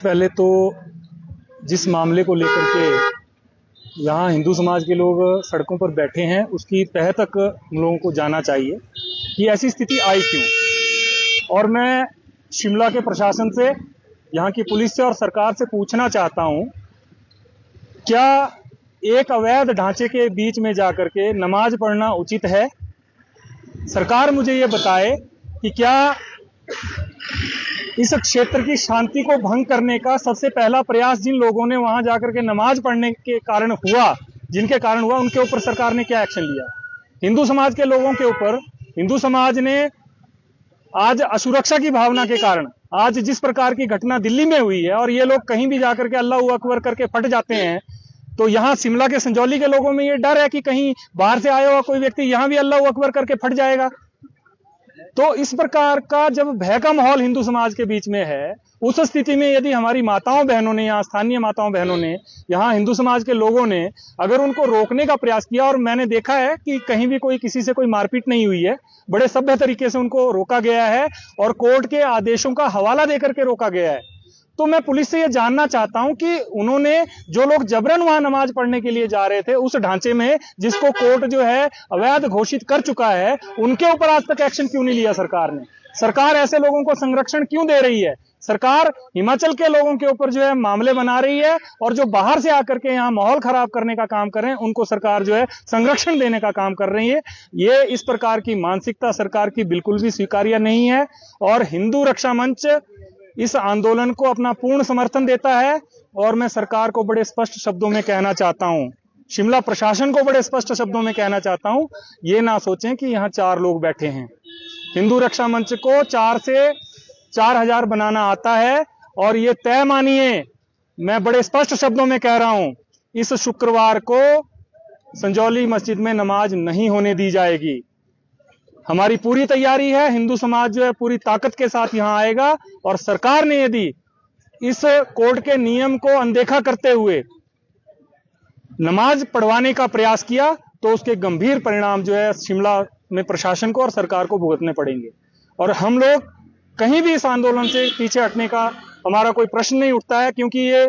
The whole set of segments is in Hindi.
पहले तो जिस मामले को लेकर के यहाँ हिंदू समाज के लोग सड़कों पर बैठे हैं, उसकी तह तक हम लोगों को जानना चाहिए कि ऐसी स्थिति आई क्यों। और मैं शिमला के प्रशासन से, यहाँ की पुलिस से और सरकार से पूछना चाहता हूँ, क्या एक अवैध ढांचे के बीच में जाकर के नमाज पढ़ना उचित है? सरकार मुझे ये बताए कि क्या इस क्षेत्र की शांति को भंग करने का सबसे पहला प्रयास जिन लोगों ने वहां जाकर के नमाज पढ़ने के कारण हुआ, जिनके कारण हुआ, उनके ऊपर सरकार ने क्या एक्शन लिया? हिंदू समाज के लोगों के ऊपर हिंदू समाज ने आज असुरक्षा की भावना के कारण आज जिस प्रकार की घटना दिल्ली में हुई है, और ये लोग कहीं भी जाकर के अल्लाह अकबर करके फट जाते हैं, तो यहाँ शिमला के संजौली के लोगों में ये डर है कि कहीं बाहर से आया हुआ कोई व्यक्ति यहाँ भी अल्लाह अकबर करके फट जाएगा। तो इस प्रकार का जब भय का माहौल हिंदू समाज के बीच में है, उस स्थिति में यदि हमारी माताओं बहनों ने, यहाँ स्थानीय माताओं बहनों ने, यहाँ हिंदू समाज के लोगों ने अगर उनको रोकने का प्रयास किया, और मैंने देखा है कि कहीं भी कोई किसी से कोई मारपीट नहीं हुई है, बड़े सभ्य तरीके से उनको रोका गया है और कोर्ट के आदेशों का हवाला देकर के रोका गया है। तो मैं पुलिस से यह जानना चाहता हूं कि उन्होंने, जो लोग जबरन वहां नमाज पढ़ने के लिए जा रहे थे उस ढांचे में जिसको कोर्ट जो है अवैध घोषित कर चुका है, उनके ऊपर आज तक एक्शन क्यों नहीं लिया सरकार ने? सरकार ऐसे लोगों को संरक्षण क्यों दे रही है? सरकार हिमाचल के लोगों के ऊपर जो है मामले बना रही है, और जो बाहर से आकर के यहाँ माहौल खराब करने का काम कर रहे हैं उनको सरकार जो है संरक्षण देने का काम कर रही है। ये इस प्रकार की मानसिकता सरकार की बिल्कुल भी स्वीकार्य नहीं है, और हिंदू रक्षा मंच इस आंदोलन को अपना पूर्ण समर्थन देता है। और मैं सरकार को बड़े स्पष्ट शब्दों में कहना चाहता हूं, शिमला प्रशासन को बड़े स्पष्ट शब्दों में कहना चाहता हूं, ये ना सोचें कि यहाँ 4 लोग बैठे हैं। हिंदू रक्षा मंच को 4 से 4000 बनाना आता है, और ये तय मानिए, मैं बड़े स्पष्ट शब्दों में कह रहा हूं, इस शुक्रवार को संजौली मस्जिद में नमाज नहीं होने दी जाएगी। हमारी पूरी तैयारी है, हिंदू समाज जो है पूरी ताकत के साथ यहां आएगा, और सरकार ने यदि इस कोर्ट के नियम को अनदेखा करते हुए नमाज पढ़वाने का प्रयास किया तो उसके गंभीर परिणाम जो है शिमला में प्रशासन को और सरकार को भुगतने पड़ेंगे। और हम लोग कहीं भी इस आंदोलन से पीछे हटने का हमारा कोई प्रश्न नहीं उठता है, क्योंकि ये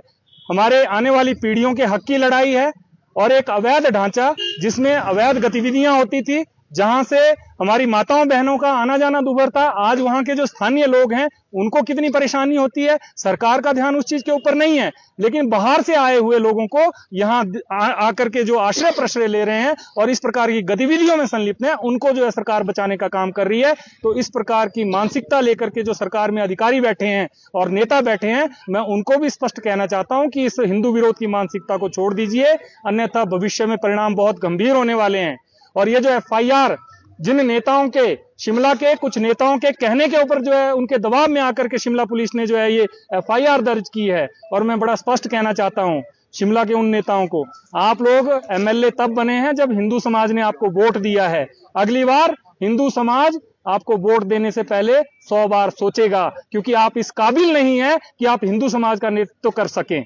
हमारे आने वाली पीढ़ियों के हक की लड़ाई है। और एक अवैध ढांचा जिसमें अवैध गतिविधियां होती थी, जहां से हमारी माताओं बहनों का आना जाना दूभर था, आज वहां के जो स्थानीय लोग हैं उनको कितनी परेशानी होती है, सरकार का ध्यान उस चीज के ऊपर नहीं है। लेकिन बाहर से आए हुए लोगों को यहाँ आकर के जो आश्रय प्रश्रय ले रहे हैं और इस प्रकार की गतिविधियों में संलिप्त हैं, उनको जो है सरकार बचाने का काम कर रही है। तो इस प्रकार की मानसिकता लेकर के जो सरकार में अधिकारी बैठे हैं और नेता बैठे हैं, मैं उनको भी स्पष्ट कहना चाहता हूं कि इस हिंदू विरोध की मानसिकता को छोड़ दीजिए, अन्यथा भविष्य में परिणाम बहुत गंभीर होने वाले हैं। और ये जो एफआईआर जिन नेताओं के, शिमला के कुछ नेताओं के कहने के ऊपर जो है, उनके दबाव में आकर के शिमला पुलिस ने जो है ये एफआईआर दर्ज की है, और मैं बड़ा स्पष्ट कहना चाहता हूं शिमला के उन नेताओं को, आप लोग एमएलए तब बने हैं जब हिंदू समाज ने आपको वोट दिया है। अगली बार हिंदू समाज आपको वोट देने से पहले 100 बार सोचेगा, क्योंकि आप इस काबिल नहीं है कि आप हिंदू समाज का नेतृत्व कर सकें।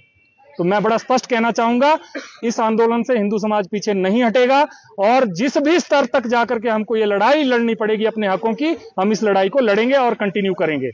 तो मैं बड़ा स्पष्ट कहना चाहूंगा, इस आंदोलन से हिंदू समाज पीछे नहीं हटेगा, और जिस भी स्तर तक जाकर के हमको ये लड़ाई लड़नी पड़ेगी अपने हकों की, हम इस लड़ाई को लड़ेंगे और कंटिन्यू करेंगे।